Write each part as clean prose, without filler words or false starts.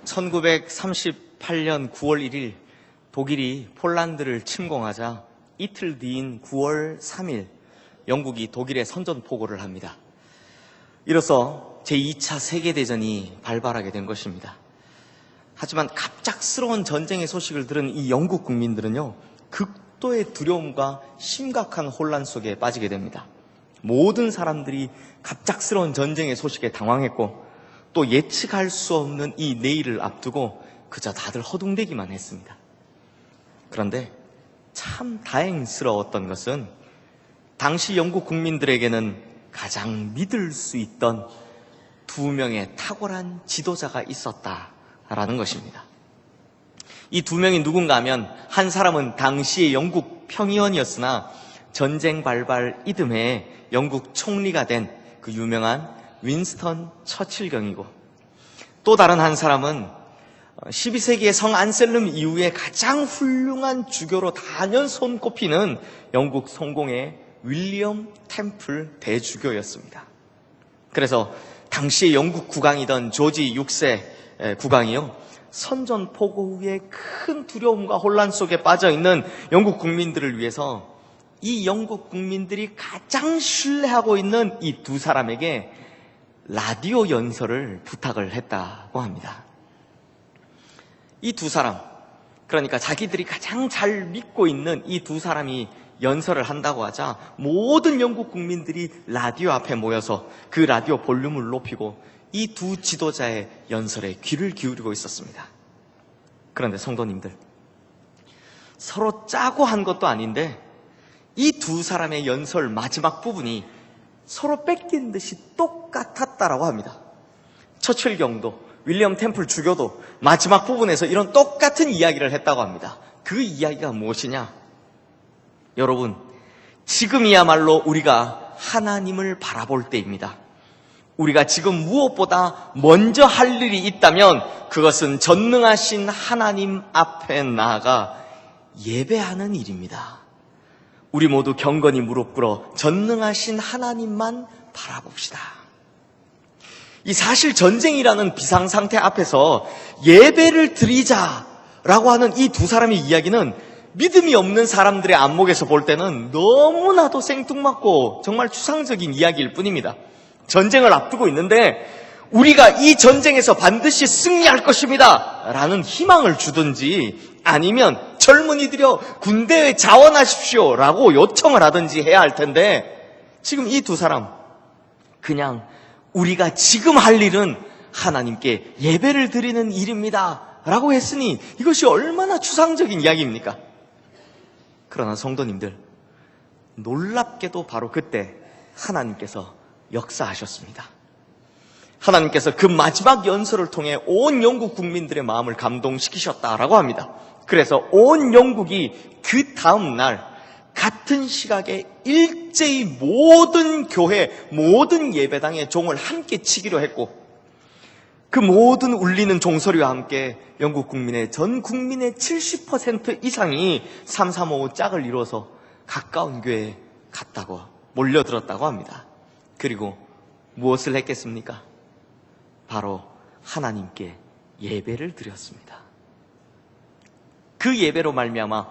1938년 9월 1일 독일이 폴란드를 침공하자 이틀 뒤인 9월 3일 영국이 독일에 선전포고를 합니다. 이로써 제2차 세계대전이 발발하게 된 것입니다. 하지만 갑작스러운 전쟁의 소식을 들은 이 영국 국민들은요, 극도의 두려움과 심각한 혼란 속에 빠지게 됩니다. 모든 사람들이 갑작스러운 전쟁의 소식에 당황했고 또 예측할 수 없는 이 내일을 앞두고 그저 다들 허둥대기만 했습니다. 그런데 참 다행스러웠던 것은 당시 영국 국민들에게는 가장 믿을 수 있던 두 명의 탁월한 지도자가 있었다라는 것입니다. 이 두 명이 누군가 하면 한 사람은 당시의 영국 평의원이었으나 전쟁 발발 이듬해에 영국 총리가 된 그 유명한 윈스턴 처칠경이고, 또 다른 한 사람은 12세기의 성 안셀름 이후에 가장 훌륭한 주교로 단연 손꼽히는 영국 성공의 윌리엄 템플 대주교였습니다. 그래서 당시의 영국 국왕이던 조지 6세 국왕이요, 선전포고 후에 큰 두려움과 혼란 속에 빠져있는 영국 국민들을 위해서 이 영국 국민들이 가장 신뢰하고 있는 이 두 사람에게 라디오 연설을 부탁을 했다고 합니다. 이 두 사람, 그러니까 자기들이 가장 잘 믿고 있는 이 두 사람이 연설을 한다고 하자 모든 영국 국민들이 라디오 앞에 모여서 그 라디오 볼륨을 높이고 이 두 지도자의 연설에 귀를 기울이고 있었습니다. 그런데 성도님들, 서로 짜고 한 것도 아닌데 이 두 사람의 연설 마지막 부분이 서로 뺏긴 듯이 똑같았다라고 합니다. 처칠경도 윌리엄 템플 주교도 마지막 부분에서 이런 똑같은 이야기를 했다고 합니다. 그 이야기가 무엇이냐? 여러분, 지금이야말로 우리가 하나님을 바라볼 때입니다. 우리가 지금 무엇보다 먼저 할 일이 있다면 그것은 전능하신 하나님 앞에 나아가 예배하는 일입니다. 우리 모두 경건히 무릎 꿇어 전능하신 하나님만 바라봅시다. 이 사실 전쟁이라는 비상상태 앞에서 예배를 드리자라고 하는 이 두 사람의 이야기는 믿음이 없는 사람들의 안목에서 볼 때는 너무나도 생뚱맞고 정말 추상적인 이야기일 뿐입니다. 전쟁을 앞두고 있는데 우리가 이 전쟁에서 반드시 승리할 것입니다 라는 희망을 주든지, 아니면 젊은이들여 군대에 자원하십시오 라고 요청을 하든지 해야 할 텐데, 지금 이 두 사람 그냥 우리가 지금 할 일은 하나님께 예배를 드리는 일입니다 라고 했으니 이것이 얼마나 추상적인 이야기입니까? 그러나 성도님들, 놀랍게도 바로 그때 하나님께서 역사하셨습니다. 하나님께서 그 마지막 연설을 통해 온 영국 국민들의 마음을 감동시키셨다라고 합니다. 그래서 온 영국이 그 다음 날 같은 시각에 일제히 모든 교회, 모든 예배당의 종을 함께 치기로 했고, 그 모든 울리는 종소리와 함께 영국 국민의 전 국민의 70% 이상이 335 짝을 이루어서 가까운 교회에 갔다고 몰려들었다고 합니다. 그리고 무엇을 했겠습니까? 바로 하나님께 예배를 드렸습니다. 그 예배로 말미암아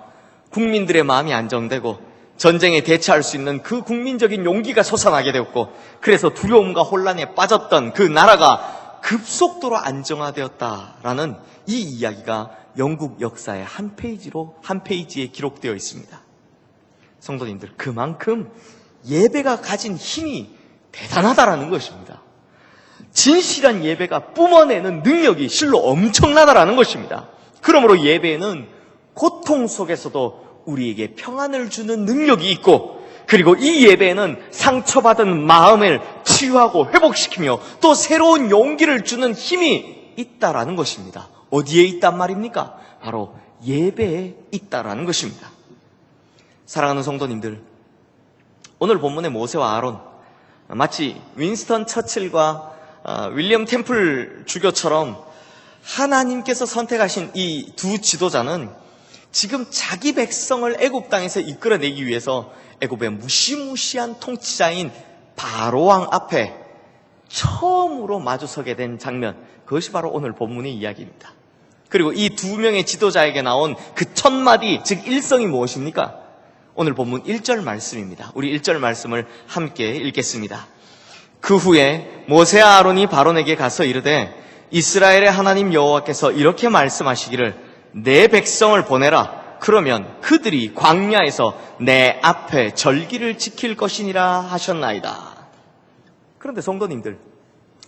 국민들의 마음이 안정되고 전쟁에 대처할 수 있는 그 국민적인 용기가 솟아나게 되었고, 그래서 두려움과 혼란에 빠졌던 그 나라가 급속도로 안정화되었다라는 이 이야기가 영국 역사의 한 페이지에 기록되어 있습니다. 성도님들, 그만큼 예배가 가진 힘이 대단하다라는 것입니다. 진실한 예배가 뿜어내는 능력이 실로 엄청나다라는 것입니다. 그러므로 예배에는 고통 속에서도 우리에게 평안을 주는 능력이 있고, 그리고 이 예배에는 상처받은 마음을 치유하고 회복시키며 또 새로운 용기를 주는 힘이 있다라는 것입니다. 어디에 있단 말입니까? 바로 예배에 있다라는 것입니다. 사랑하는 성도님들, 오늘 본문의 모세와 아론, 마치 윈스턴 처칠과 윌리엄 템플 주교처럼 하나님께서 선택하신 이 두 지도자는 지금 자기 백성을 애굽 땅에서 이끌어내기 위해서 애굽의 무시무시한 통치자인 바로왕 앞에 처음으로 마주서게 된 장면, 그것이 바로 오늘 본문의 이야기입니다. 그리고 이 두 명의 지도자에게 나온 그 첫 마디, 즉 일성이 무엇입니까? 오늘 본문 1절 말씀입니다. 우리 1절 말씀을 함께 읽겠습니다. 그 후에 모세와 아론이 바론에게 가서 이르되 이스라엘의 하나님 여호와께서 이렇게 말씀하시기를 내 백성을 보내라. 그러면 그들이 광야에서 내 앞에 절기를 지킬 것이니라 하셨나이다. 그런데 성도님들,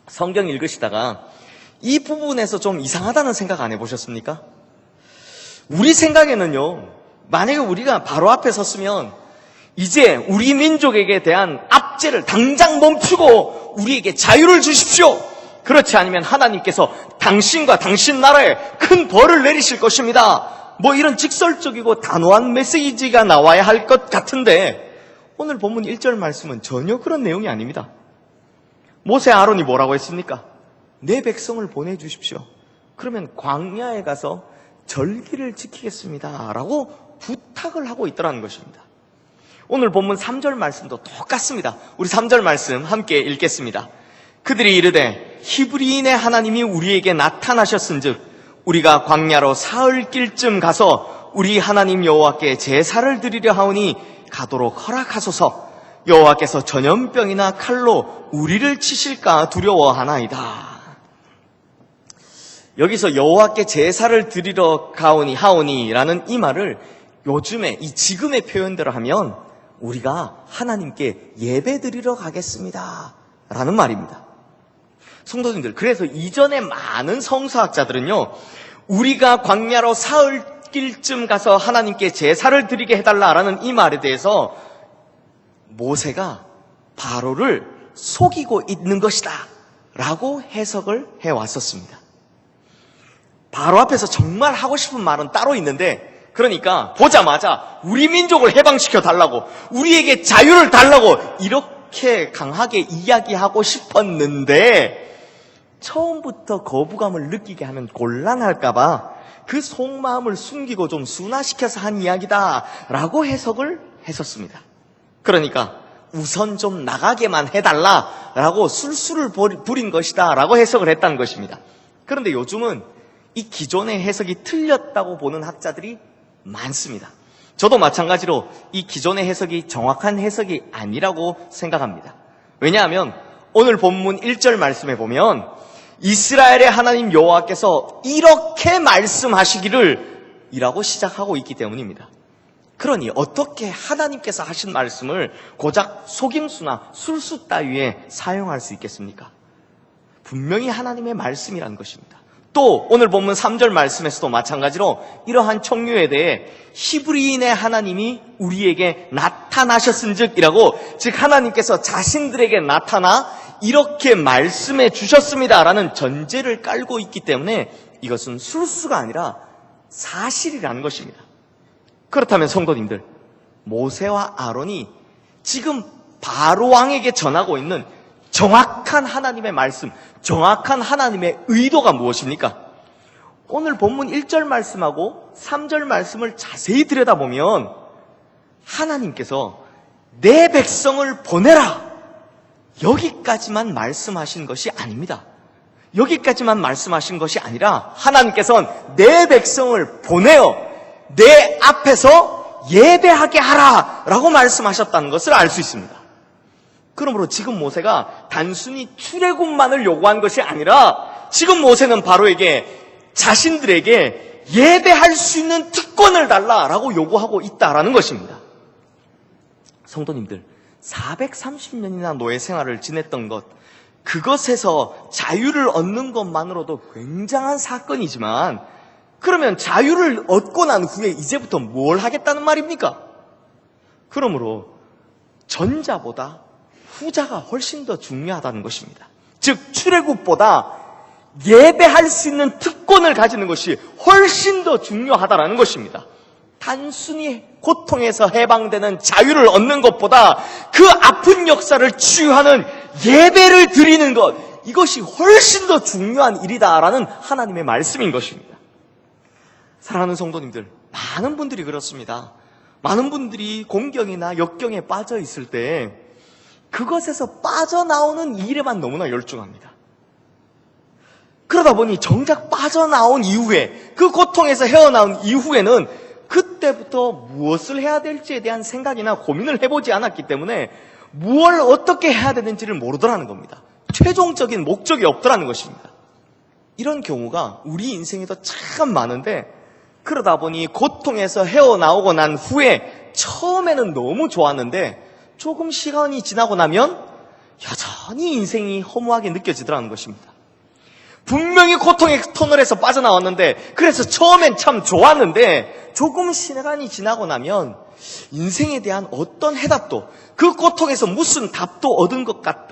성경 읽으시다가 이 부분에서 좀 이상하다는 생각 안 해보셨습니까? 우리 생각에는요, 만약에 우리가 바로 앞에 섰으면 이제 우리 민족에게 대한 압제를 당장 멈추고 우리에게 자유를 주십시오. 그렇지 않으면 하나님께서 당신과 당신 나라에 큰 벌을 내리실 것입니다. 뭐 이런 직설적이고 단호한 메시지가 나와야 할 것 같은데 오늘 본문 1절 말씀은 전혀 그런 내용이 아닙니다. 모세 아론이 뭐라고 했습니까? 내 백성을 보내주십시오. 그러면 광야에 가서 절기를 지키겠습니다. 라고 부탁을 하고 있더라는 것입니다. 오늘 본문 3절 말씀도 똑같습니다. 우리 3절 말씀 함께 읽겠습니다. 그들이 이르되 히브리인의 하나님이 우리에게 나타나셨은즉 우리가 광야로 사흘길쯤 가서 우리 하나님 여호와께 제사를 드리려 하오니 가도록 허락하소서. 여호와께서 전염병이나 칼로 우리를 치실까 두려워하나이다. 여기서 여호와께 제사를 드리러 하오니라는 이 말을 요즘에 이 지금의 표현대로 하면 우리가 하나님께 예배 드리러 가겠습니다 라는 말입니다. 성도님들, 그래서 이전에 많은 성서학자들은요, 우리가 광야로 사흘길쯤 가서 하나님께 제사를 드리게 해달라라는 이 말에 대해서 모세가 바로를 속이고 있는 것이다 라고 해석을 해왔었습니다. 바로 앞에서 정말 하고 싶은 말은 따로 있는데, 그러니까 보자마자 우리 민족을 해방시켜 달라고, 우리에게 자유를 달라고 이렇게 강하게 이야기하고 싶었는데 처음부터 거부감을 느끼게 하면 곤란할까봐 그 속마음을 숨기고 좀 순화시켜서 한 이야기다라고 해석을 했었습니다. 그러니까 우선 좀 나가게만 해달라라고 술수를 부린 것이다라고 해석을 했다는 것입니다. 그런데 요즘은 이 기존의 해석이 틀렸다고 보는 학자들이 많습니다. 저도 마찬가지로 이 기존의 해석이 정확한 해석이 아니라고 생각합니다. 왜냐하면 오늘 본문 1절 말씀에 보면 이스라엘의 하나님 여호와께서 이렇게 말씀하시기를 이라고 시작하고 있기 때문입니다. 그러니 어떻게 하나님께서 하신 말씀을 고작 속임수나 술수 따위에 사용할 수 있겠습니까? 분명히 하나님의 말씀이라는 것입니다. 또 오늘 본문 3절 말씀에서도 마찬가지로 이러한 청유에 대해 히브리인의 하나님이 우리에게 나타나셨은즉, 즉 하나님께서 자신들에게 나타나 이렇게 말씀해 주셨습니다라는 전제를 깔고 있기 때문에 이것은 술수가 아니라 사실이라는 것입니다. 그렇다면 성도님들, 모세와 아론이 지금 바로 왕에게 전하고 있는 정확한 하나님의 말씀, 정확한 하나님의 의도가 무엇입니까? 오늘 본문 1절 말씀하고 3절 말씀을 자세히 들여다보면 하나님께서 내 백성을 보내라, 여기까지만 말씀하신 것이 아닙니다. 여기까지만 말씀하신 것이 아니라 하나님께서는 내 백성을 보내어 내 앞에서 예배하게 하라 라고 말씀하셨다는 것을 알 수 있습니다. 그러므로 지금 모세가 단순히 출애굽만을 요구한 것이 아니라 지금 모세는 바로에게 자신들에게 예배할 수 있는 특권을 달라라고 요구하고 있다라는 것입니다. 성도님들, 430년이나 노예 생활을 지냈던 것, 그것에서 자유를 얻는 것만으로도 굉장한 사건이지만, 그러면 자유를 얻고 난 후에 이제부터 뭘 하겠다는 말입니까? 그러므로 전자보다 후자가 훨씬 더 중요하다는 것입니다. 즉 출애굽보다 예배할 수 있는 특권을 가지는 것이 훨씬 더 중요하다는 것입니다. 단순히 고통에서 해방되는 자유를 얻는 것보다 그 아픈 역사를 치유하는 예배를 드리는 것, 이것이 훨씬 더 중요한 일이다라는 하나님의 말씀인 것입니다. 사랑하는 성도님들, 많은 분들이 그렇습니다. 많은 분들이 공경이나 역경에 빠져 있을 때 그것에서 빠져나오는 일에만 너무나 열중합니다. 그러다 보니 정작 빠져나온 이후에, 그 고통에서 헤어나온 이후에는 그때부터 무엇을 해야 될지에 대한 생각이나 고민을 해보지 않았기 때문에 무엇을 어떻게 해야 되는지를 모르더라는 겁니다. 최종적인 목적이 없더라는 것입니다. 이런 경우가 우리 인생에도 참 많은데, 그러다 보니 고통에서 헤어나오고 난 후에 처음에는 너무 좋았는데 조금 시간이 지나고 나면 여전히 인생이 허무하게 느껴지더라는 것입니다. 분명히 고통의 터널에서 빠져나왔는데, 그래서 처음엔 참 좋았는데 조금 시간이 지나고 나면 인생에 대한 어떤 해답도, 그 고통에서 무슨 답도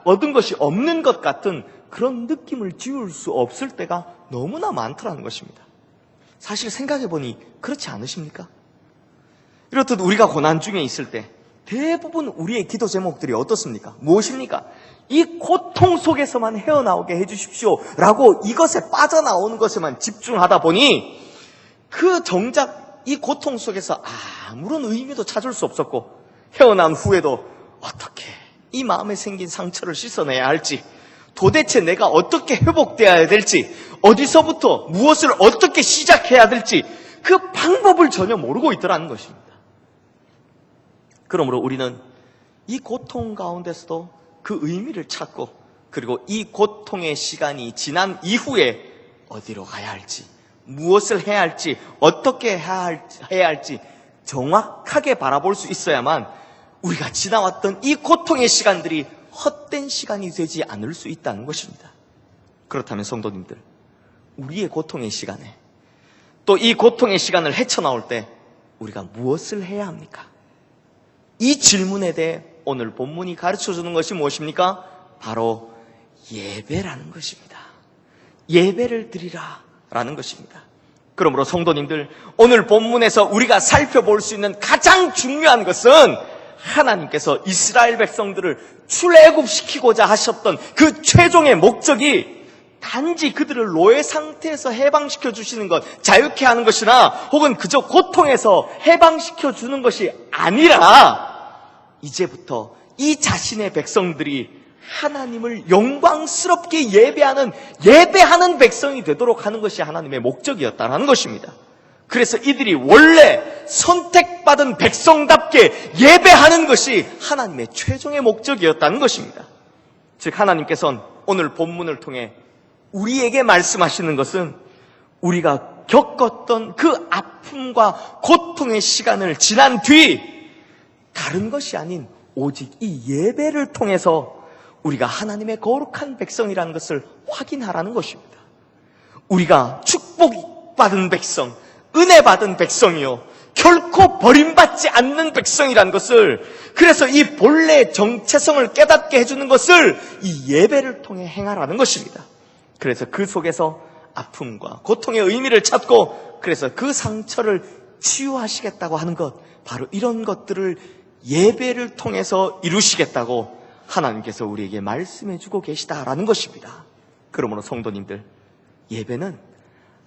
얻은 것이 없는 것 같은 그런 느낌을 지울 수 없을 때가 너무나 많더라는 것입니다. 사실 생각해보니 그렇지 않으십니까? 이렇듯 우리가 고난 중에 있을 때 대부분 우리의 기도 제목들이 어떻습니까? 무엇입니까? 이 고통 속에서만 헤어나오게 해주십시오 라고 이것에 빠져나오는 것에만 집중하다 보니 그 정작 이 고통 속에서 아무런 의미도 찾을 수 없었고, 헤어난 후에도 어떻게 이 마음에 생긴 상처를 씻어내야 할지, 도대체 내가 어떻게 회복되어야 될지, 어디서부터 무엇을 어떻게 시작해야 될지 그 방법을 전혀 모르고 있더라는 것입니다. 그러므로 우리는 이 고통 가운데서도 그 의미를 찾고, 그리고 이 고통의 시간이 지난 이후에 어디로 가야 할지, 무엇을 해야 할지, 어떻게 해야 할지 정확하게 바라볼 수 있어야만 우리가 지나왔던 이 고통의 시간들이 헛된 시간이 되지 않을 수 있다는 것입니다. 그렇다면 성도님들, 우리의 고통의 시간에, 또 이 고통의 시간을 헤쳐나올 때 우리가 무엇을 해야 합니까? 이 질문에 대해 오늘 본문이 가르쳐주는 것이 무엇입니까? 바로 예배라는 것입니다. 예배를 드리라 라는 것입니다. 그러므로 성도님들, 오늘 본문에서 우리가 살펴볼 수 있는 가장 중요한 것은 하나님께서 이스라엘 백성들을 출애굽시키고자 하셨던 그 최종의 목적이 단지 그들을 노예 상태에서 해방시켜 주시는 것, 자유케 하는 것이나 혹은 그저 고통에서 해방시켜 주는 것이 아니라, 이제부터 이 자신의 백성들이 하나님을 영광스럽게 예배하는 백성이 되도록 하는 것이 하나님의 목적이었다는 것입니다. 그래서 이들이 원래 선택받은 백성답게 예배하는 것이 하나님의 최종의 목적이었다는 것입니다. 즉, 하나님께서는 오늘 본문을 통해 우리에게 말씀하시는 것은 우리가 겪었던 그 아픔과 고통의 시간을 지난 뒤 다른 것이 아닌 오직 이 예배를 통해서 우리가 하나님의 거룩한 백성이라는 것을 확인하라는 것입니다. 우리가 축복받은 백성, 은혜 받은 백성이요, 결코 버림받지 않는 백성이라는 것을, 그래서 이 본래의 정체성을 깨닫게 해주는 것을 이 예배를 통해 행하라는 것입니다. 그래서 그 속에서 아픔과 고통의 의미를 찾고, 그래서 그 상처를 치유하시겠다고 하는 것, 바로 이런 것들을 예배를 통해서 이루시겠다고 하나님께서 우리에게 말씀해주고 계시다라는 것입니다. 그러므로 성도님들, 예배는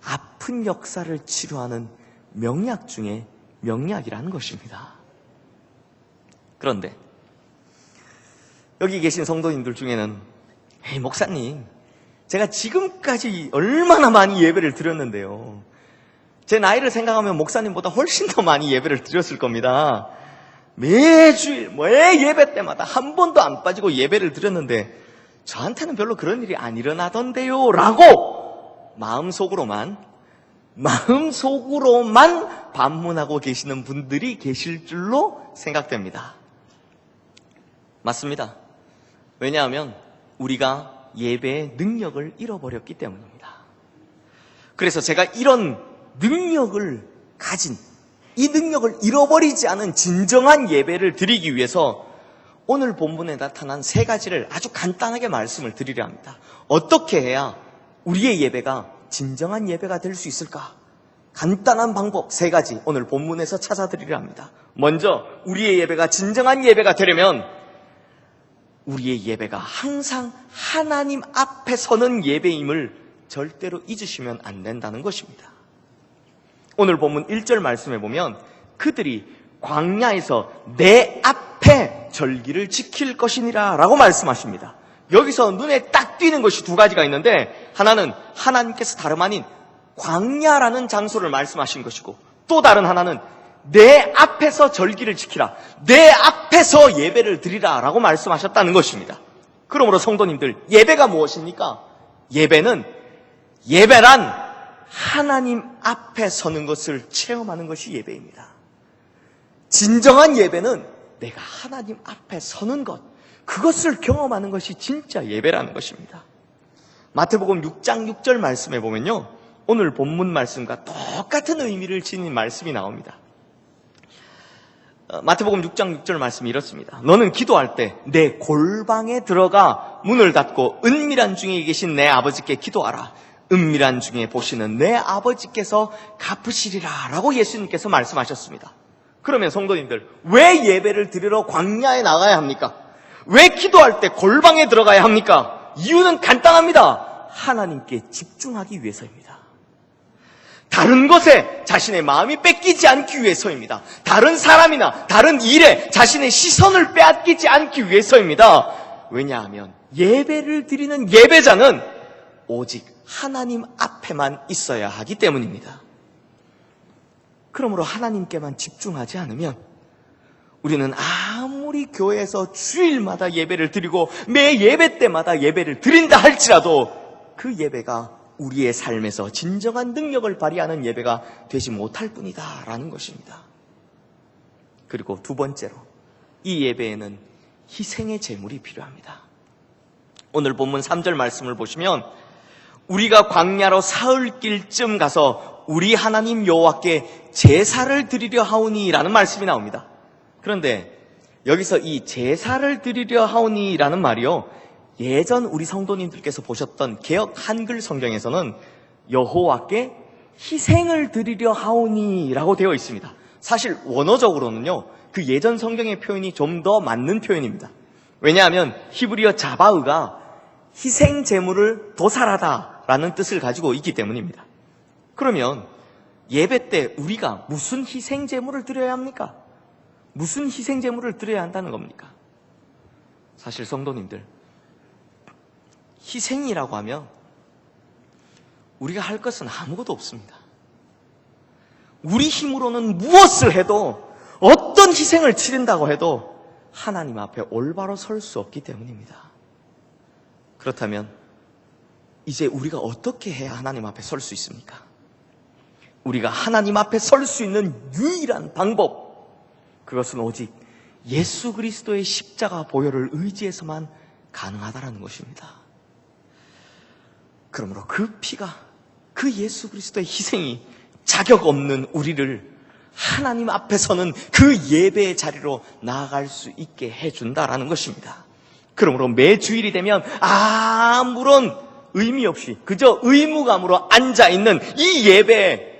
아픈 역사를 치료하는 명약 중에 명약이라는 것입니다. 그런데 여기 계신 성도님들 중에는, 에이 목사님, 제가 지금까지 얼마나 많이 예배를 드렸는데요, 제 나이를 생각하면 목사님보다 훨씬 더 많이 예배를 드렸을 겁니다. 매주일 매 예배 때마다 한 번도 안 빠지고 예배를 드렸는데 저한테는 별로 그런 일이 안 일어나던데요 라고 마음속으로만 반문하고 계시는 분들이 계실 줄로 생각됩니다. 맞습니다. 왜냐하면 우리가 예배의 능력을 잃어버렸기 때문입니다. 그래서 제가 이런 능력을 가진, 이 능력을 잃어버리지 않은 진정한 예배를 드리기 위해서 오늘 본문에 나타난 세 가지를 아주 간단하게 말씀을 드리려 합니다. 어떻게 해야 우리의 예배가 진정한 예배가 될 수 있을까? 간단한 방법 세 가지 오늘 본문에서 찾아드리려 합니다. 먼저 우리의 예배가 진정한 예배가 되려면 우리의 예배가 항상 하나님 앞에 서는 예배임을 절대로 잊으시면 안 된다는 것입니다. 오늘 본문 1절 말씀에 보면 그들이 광야에서 내 앞에 절기를 지킬 것이니라 라고 말씀하십니다. 여기서 눈에 딱 띄는 것이 두 가지가 있는데, 하나는 하나님께서 다름 아닌 광야라는 장소를 말씀하신 것이고, 또 다른 하나는 내 앞에서 절기를 지키라, 내 앞에서 예배를 드리라 라고 말씀하셨다는 것입니다. 그러므로 성도님들, 예배가 무엇입니까? 예배란 하나님 앞에 서는 것을 체험하는 것이 예배입니다. 진정한 예배는 내가 하나님 앞에 서는 것, 그것을 경험하는 것이 진짜 예배라는 것입니다. 마태복음 6장 6절 말씀에 보면요, 오늘 본문 말씀과 똑같은 의미를 지닌 말씀이 나옵니다. 마태복음 6장 6절 말씀이 이렇습니다. 너는 기도할 때 내 골방에 들어가 문을 닫고 은밀한 중에 계신 내 아버지께 기도하라. 은밀한 중에 보시는 내 아버지께서 갚으시리라 라고 예수님께서 말씀하셨습니다. 그러면 성도님들, 왜 예배를 드리러 광야에 나가야 합니까? 왜 기도할 때 골방에 들어가야 합니까? 이유는 간단합니다. 하나님께 집중하기 위해서입니다. 다른 것에 자신의 마음이 뺏기지 않기 위해서입니다. 다른 사람이나 다른 일에 자신의 시선을 빼앗기지 않기 위해서입니다. 왜냐하면 예배를 드리는 예배자는 오직 하나님 앞에만 있어야 하기 때문입니다. 그러므로 하나님께만 집중하지 않으면 우리는 아무리 교회에서 주일마다 예배를 드리고 매 예배 때마다 예배를 드린다 할지라도 그 예배가 우리의 삶에서 진정한 능력을 발휘하는 예배가 되지 못할 뿐이다라는 것입니다. 그리고 두 번째로, 이 예배에는 희생의 제물이 필요합니다. 오늘 본문 3절 말씀을 보시면 우리가 광야로 사흘길쯤 가서 우리 하나님 여호와께 제사를 드리려 하오니라는 말씀이 나옵니다. 그런데 여기서 이 제사를 드리려 하오니라는 말이요, 예전 우리 성도님들께서 보셨던 개역 한글 성경에서는 여호와께 희생을 드리려 하오니라고 되어 있습니다. 사실 원어적으로는요, 그 예전 성경의 표현이 좀 더 맞는 표현입니다. 왜냐하면 히브리어 자바흐가 희생 제물을 도살하다라는 뜻을 가지고 있기 때문입니다. 그러면 예배 때 우리가 무슨 희생 제물을 드려야 합니까? 무슨 희생 제물을 드려야 한다는 겁니까? 사실 성도님들, 희생이라고 하면 우리가 할 것은 아무것도 없습니다. 우리 힘으로는 무엇을 해도, 어떤 희생을 치른다고 해도 하나님 앞에 올바로 설 수 없기 때문입니다. 그렇다면 이제 우리가 어떻게 해야 하나님 앞에 설 수 있습니까? 우리가 하나님 앞에 설 수 있는 유일한 방법, 그것은 오직 예수 그리스도의 십자가 보혈을 의지해서만 가능하다는 것입니다. 그러므로 그 피가, 그 예수 그리스도의 희생이 자격 없는 우리를 하나님 앞에서는 그 예배의 자리로 나아갈 수 있게 해준다라는 것입니다. 그러므로 매 주일이 되면 아무런 의미 없이 그저 의무감으로 앉아있는 이 예배,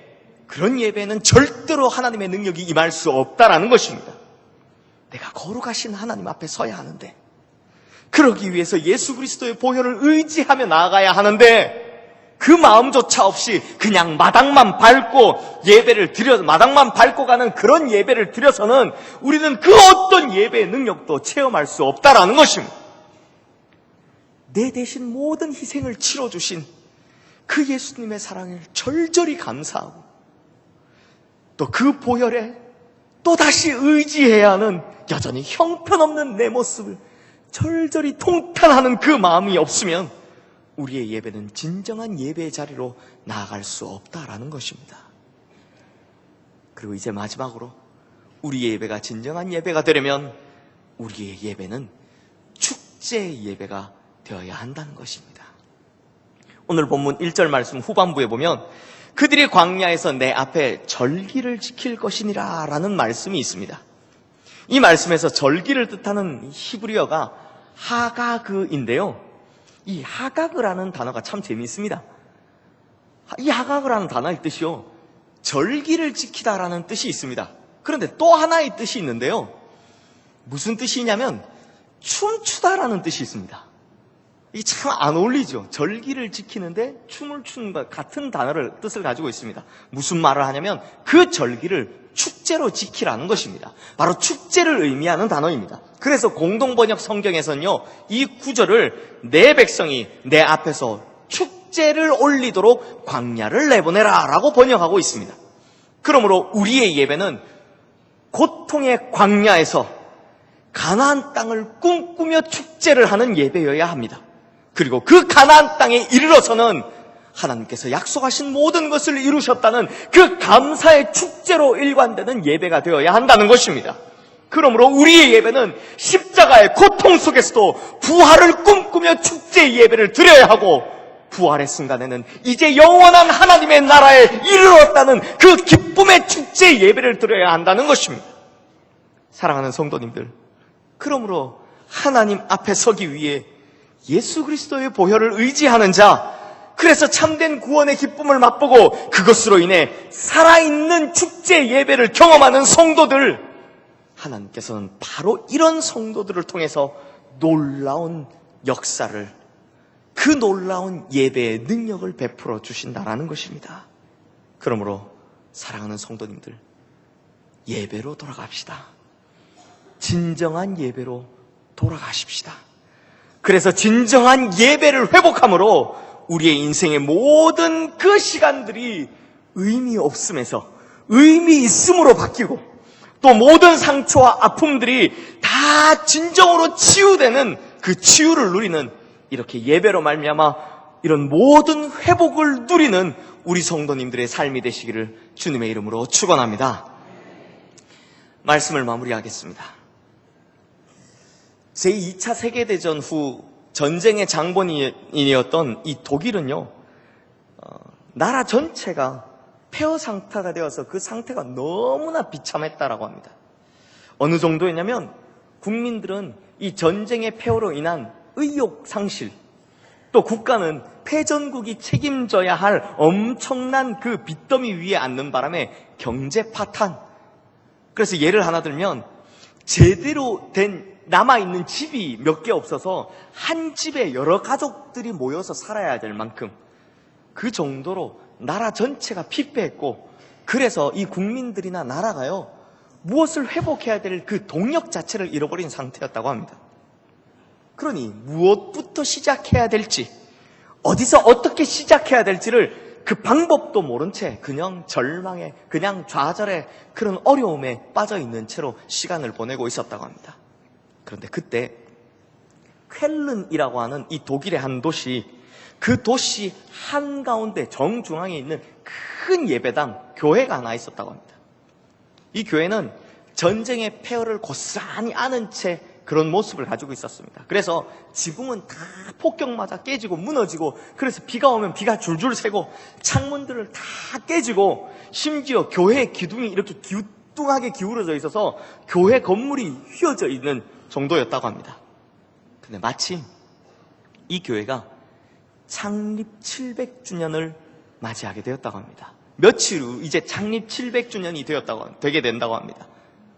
그런 예배는 절대로 하나님의 능력이 임할 수 없다라는 것입니다. 내가 거룩하신 하나님 앞에 서야 하는데, 그러기 위해서 예수 그리스도의 보혈을 의지하며 나아가야 하는데, 그 마음조차 없이 그냥 마당만 밟고 마당만 밟고 가는 그런 예배를 드려서는 우리는 그 어떤 예배의 능력도 체험할 수 없다라는 것입니다. 내 대신 모든 희생을 치러주신 그 예수님의 사랑을 절절히 감사하고, 또 그 보혈에 또다시 의지해야 하는 여전히 형편없는 내 모습을 절절히 통탄하는 그 마음이 없으면 우리의 예배는 진정한 예배의 자리로 나아갈 수 없다라는 것입니다. 그리고 이제 마지막으로, 우리의 예배가 진정한 예배가 되려면 우리의 예배는 축제 예배가 되어야 한다는 것입니다. 오늘 본문 1절 말씀 후반부에 보면 그들이 광야에서 내 앞에 절기를 지킬 것이니라 라는 말씀이 있습니다. 이 말씀에서 절기를 뜻하는 히브리어가 하가그인데요, 이 하가그라는 단어가 참 재미있습니다. 이 하가그라는 단어의 뜻이요, 절기를 지키다라는 뜻이 있습니다. 그런데 또 하나의 뜻이 있는데요, 무슨 뜻이냐면 춤추다라는 뜻이 있습니다. 이게 참 안 어울리죠. 절기를 지키는데 춤을 추는 것 같은 뜻을 가지고 있습니다. 무슨 말을 하냐면 그 절기를 축제로 지키라는 것입니다. 바로 축제를 의미하는 단어입니다. 그래서 공동번역 성경에서는요, 이 구절을 내 백성이 내 앞에서 축제를 올리도록 광야를 내보내라 라고 번역하고 있습니다. 그러므로 우리의 예배는 고통의 광야에서 가나안 땅을 꿈꾸며 축제를 하는 예배여야 합니다. 그리고 그 가나안 땅에 이르러서는 하나님께서 약속하신 모든 것을 이루셨다는 그 감사의 축제로 일관되는 예배가 되어야 한다는 것입니다. 그러므로 우리의 예배는 십자가의 고통 속에서도 부활을 꿈꾸며 축제의 예배를 드려야 하고, 부활의 순간에는 이제 영원한 하나님의 나라에 이르렀다는 그 기쁨의 축제의 예배를 드려야 한다는 것입니다. 사랑하는 성도님들, 그러므로 하나님 앞에 서기 위해 예수 그리스도의 보혈을 의지하는 자, 그래서 참된 구원의 기쁨을 맛보고 그것으로 인해 살아있는 축제 예배를 경험하는 성도들, 하나님께서는 바로 이런 성도들을 통해서 놀라운 역사를, 그 놀라운 예배의 능력을 베풀어 주신다라는 것입니다. 그러므로 사랑하는 성도님들, 예배로 돌아갑시다. 진정한 예배로 돌아가십시다. 그래서 진정한 예배를 회복함으로 우리의 인생의 모든 그 시간들이 의미 없음에서 의미 있음으로 바뀌고, 또 모든 상처와 아픔들이 다 진정으로 치유되는 그 치유를 누리는, 이렇게 예배로 말미암아 이런 모든 회복을 누리는 우리 성도님들의 삶이 되시기를 주님의 이름으로 축원합니다. 말씀을 마무리하겠습니다. 제2차 세계대전 후 전쟁의 장본인이었던 이 독일은요, 나라 전체가 폐허 상태가 되어서 그 상태가 너무나 비참했다라고 합니다. 어느 정도였냐면 국민들은 이 전쟁의 폐허로 인한 의욕 상실, 또 국가는 패전국이 책임져야 할 엄청난 그 빚더미 위에 앉는 바람에 경제 파탄. 그래서 예를 하나 들면 제대로 된 남아있는 집이 몇 개 없어서 한 집에 여러 가족들이 모여서 살아야 될 만큼 그 정도로 나라 전체가 피폐했고, 그래서 이 국민들이나 나라가요, 무엇을 회복해야 될 그 동력 자체를 잃어버린 상태였다고 합니다. 그러니 무엇부터 시작해야 될지, 어디서 어떻게 시작해야 될지를 그 방법도 모른 채 그냥 절망에, 그냥 좌절에, 그런 어려움에 빠져있는 채로 시간을 보내고 있었다고 합니다. 그런데 그때 쾰른이라고 하는 이 독일의 한 도시, 그 도시 한가운데 정중앙에 있는 큰 예배당, 교회가 하나 있었다고 합니다. 이 교회는 전쟁의 폐허를 고스란히 아는 채 그런 모습을 가지고 있었습니다. 그래서 지붕은 다 폭격 맞아 깨지고 무너지고, 그래서 비가 오면 비가 줄줄 새고 창문들을 다 깨지고, 심지어 교회 기둥이 이렇게 기우뚱하게 기울어져 있어서 교회 건물이 휘어져 있는 정도였다고 합니다. 근데 마침 이 교회가 창립 700주년을 맞이하게 되었다고 합니다. 며칠 후 이제 창립 700주년이 되게 된다고 합니다.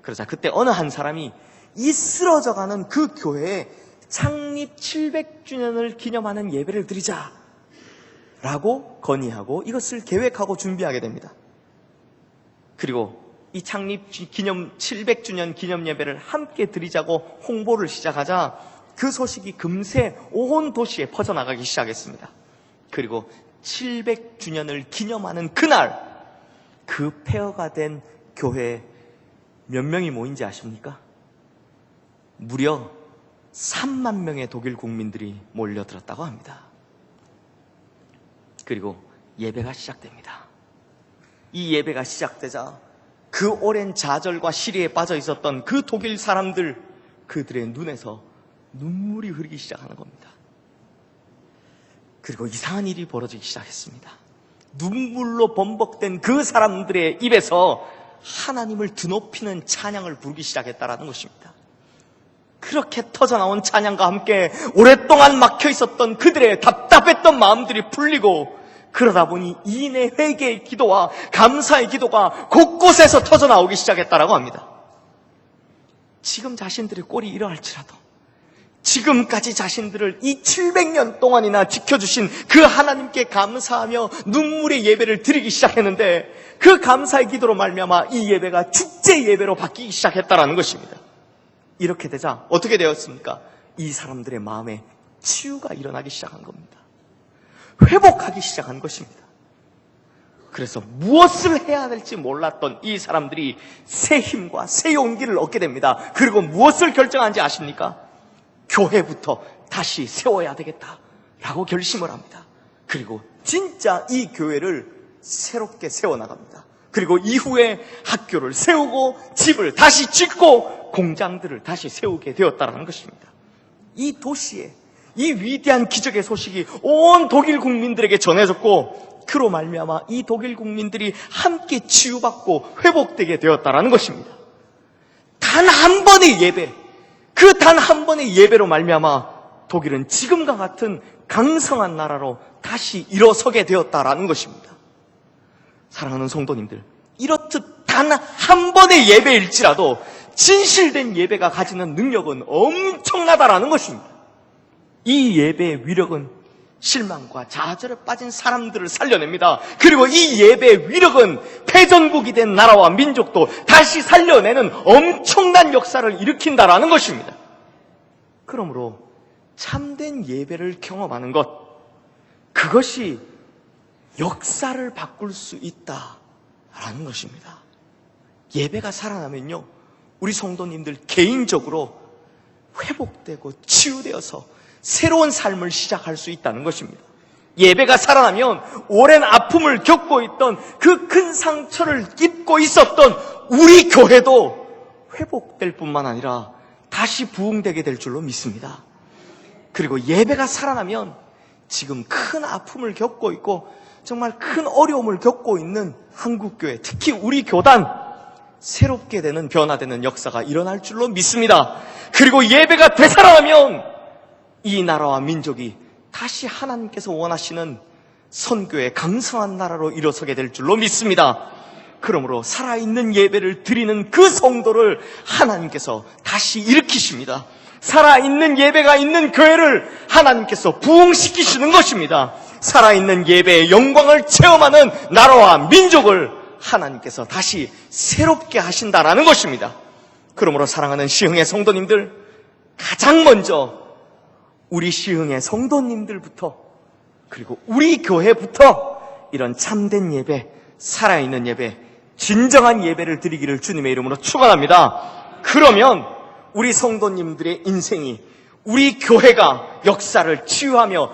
그러자 그때 어느 한 사람이 이 쓰러져가는 그 교회에 창립 700주년을 기념하는 예배를 드리자라고 건의하고 이것을 계획하고 준비하게 됩니다. 그리고 이 창립 기념 700주년 기념 예배를 함께 드리자고 홍보를 시작하자 그 소식이 금세 온 도시에 퍼져나가기 시작했습니다. 그리고 700주년을 기념하는 그날, 그 폐허가 된 교회에 몇 명이 모인지 아십니까? 무려 3만 명의 독일 국민들이 몰려들었다고 합니다. 그리고 예배가 시작됩니다. 이 예배가 시작되자 그 오랜 좌절과 시리에 빠져 있었던 그 독일 사람들, 그들의 눈에서 눈물이 흐르기 시작하는 겁니다. 그리고 이상한 일이 벌어지기 시작했습니다. 눈물로 범벅된 그 사람들의 입에서 하나님을 드높이는 찬양을 부르기 시작했다라는 것입니다. 그렇게 터져나온 찬양과 함께 오랫동안 막혀 있었던 그들의 답답했던 마음들이 풀리고, 그러다 보니 이인의 회개의 기도와 감사의 기도가 곳곳에서 터져나오기 시작했다라고 합니다. 지금 자신들의 꼴이 이러할지라도 지금까지 자신들을 이 700년 동안이나 지켜주신 그 하나님께 감사하며 눈물의 예배를 드리기 시작했는데 그 감사의 기도로 말미암아 이 예배가 축제 예배로 바뀌기 시작했다라는 것입니다. 이렇게 되자 어떻게 되었습니까? 이 사람들의 마음에 치유가 일어나기 시작한 겁니다. 회복하기 시작한 것입니다. 그래서 무엇을 해야 될지 몰랐던 이 사람들이 새 힘과 새 용기를 얻게 됩니다. 그리고 무엇을 결정한지 아십니까? 교회부터 다시 세워야 되겠다라고 결심을 합니다. 그리고 진짜 이 교회를 새롭게 세워나갑니다. 그리고 이후에 학교를 세우고 집을 다시 짓고 공장들을 다시 세우게 되었다는 것입니다. 이 도시에 이 위대한 기적의 소식이 온 독일 국민들에게 전해졌고 그로 말미암아 이 독일 국민들이 함께 치유받고 회복되게 되었다는 것입니다. 단 한 번의 예배, 그 단 한 번의 예배로 말미암아 독일은 지금과 같은 강성한 나라로 다시 일어서게 되었다라는 것입니다. 사랑하는 성도님들, 이렇듯 단 한 번의 예배일지라도 진실된 예배가 가지는 능력은 엄청나다라는 것입니다. 이 예배의 위력은 실망과 좌절에 빠진 사람들을 살려냅니다. 그리고 이 예배의 위력은 패전국이 된 나라와 민족도 다시 살려내는 엄청난 역사를 일으킨다라는 것입니다. 그러므로 참된 예배를 경험하는 것, 그것이 역사를 바꿀 수 있다라는 것입니다. 예배가 살아나면요, 우리 성도님들 개인적으로 회복되고 치유되어서 새로운 삶을 시작할 수 있다는 것입니다. 예배가 살아나면 오랜 아픔을 겪고 있던 그 큰 상처를 입고 있었던 우리 교회도 회복될 뿐만 아니라 다시 부흥되게 될 줄로 믿습니다. 그리고 예배가 살아나면 지금 큰 아픔을 겪고 있고 정말 큰 어려움을 겪고 있는 한국교회, 특히 우리 교단, 새롭게 되는 변화되는 역사가 일어날 줄로 믿습니다. 그리고 예배가 되살아나면 이 나라와 민족이 다시 하나님께서 원하시는 선교의 강성한 나라로 일어서게 될 줄로 믿습니다. 그러므로 살아있는 예배를 드리는 그 성도를 하나님께서 다시 일으키십니다. 살아있는 예배가 있는 교회를 하나님께서 부흥시키시는 것입니다. 살아있는 예배의 영광을 체험하는 나라와 민족을 하나님께서 다시 새롭게 하신다라는 것입니다. 그러므로 사랑하는 시흥의 성도님들, 가장 먼저 우리 시흥의 성도님들부터 그리고 우리 교회부터 이런 참된 예배, 살아있는 예배, 진정한 예배를 드리기를 주님의 이름으로 축원합니다. 그러면 우리 성도님들의 인생이, 우리 교회가 역사를 치유하며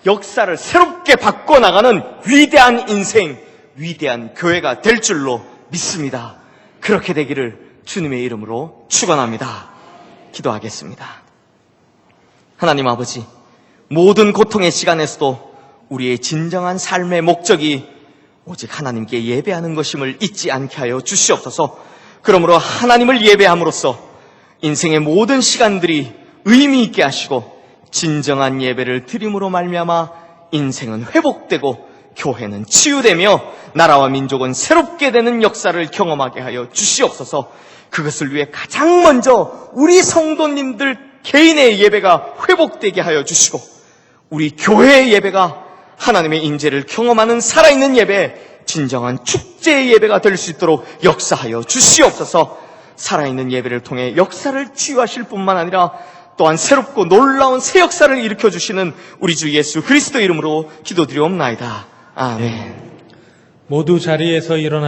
역사를 새롭게 바꿔나가는 위대한 인생, 위대한 교회가 될 줄로 믿습니다. 그렇게 되기를 주님의 이름으로 축원합니다. 기도하겠습니다. 하나님 아버지, 모든 고통의 시간에서도 우리의 진정한 삶의 목적이 오직 하나님께 예배하는 것임을 잊지 않게 하여 주시옵소서. 그러므로 하나님을 예배함으로써 인생의 모든 시간들이 의미 있게 하시고 진정한 예배를 드림으로 말미암아 인생은 회복되고 교회는 치유되며 나라와 민족은 새롭게 되는 역사를 경험하게 하여 주시옵소서. 그것을 위해 가장 먼저 우리 성도님들 개인의 예배가 회복되게 하여 주시고 우리 교회의 예배가 하나님의 임재를 경험하는 살아있는 예배, 진정한 축제의 예배가 될 수 있도록 역사하여 주시옵소서. 살아있는 예배를 통해 역사를 치유하실 뿐만 아니라 또한 새롭고 놀라운 새 역사를 일으켜 주시는 우리 주 예수 그리스도 이름으로 기도드리옵나이다. 아멘. 모두 자리에서 일어나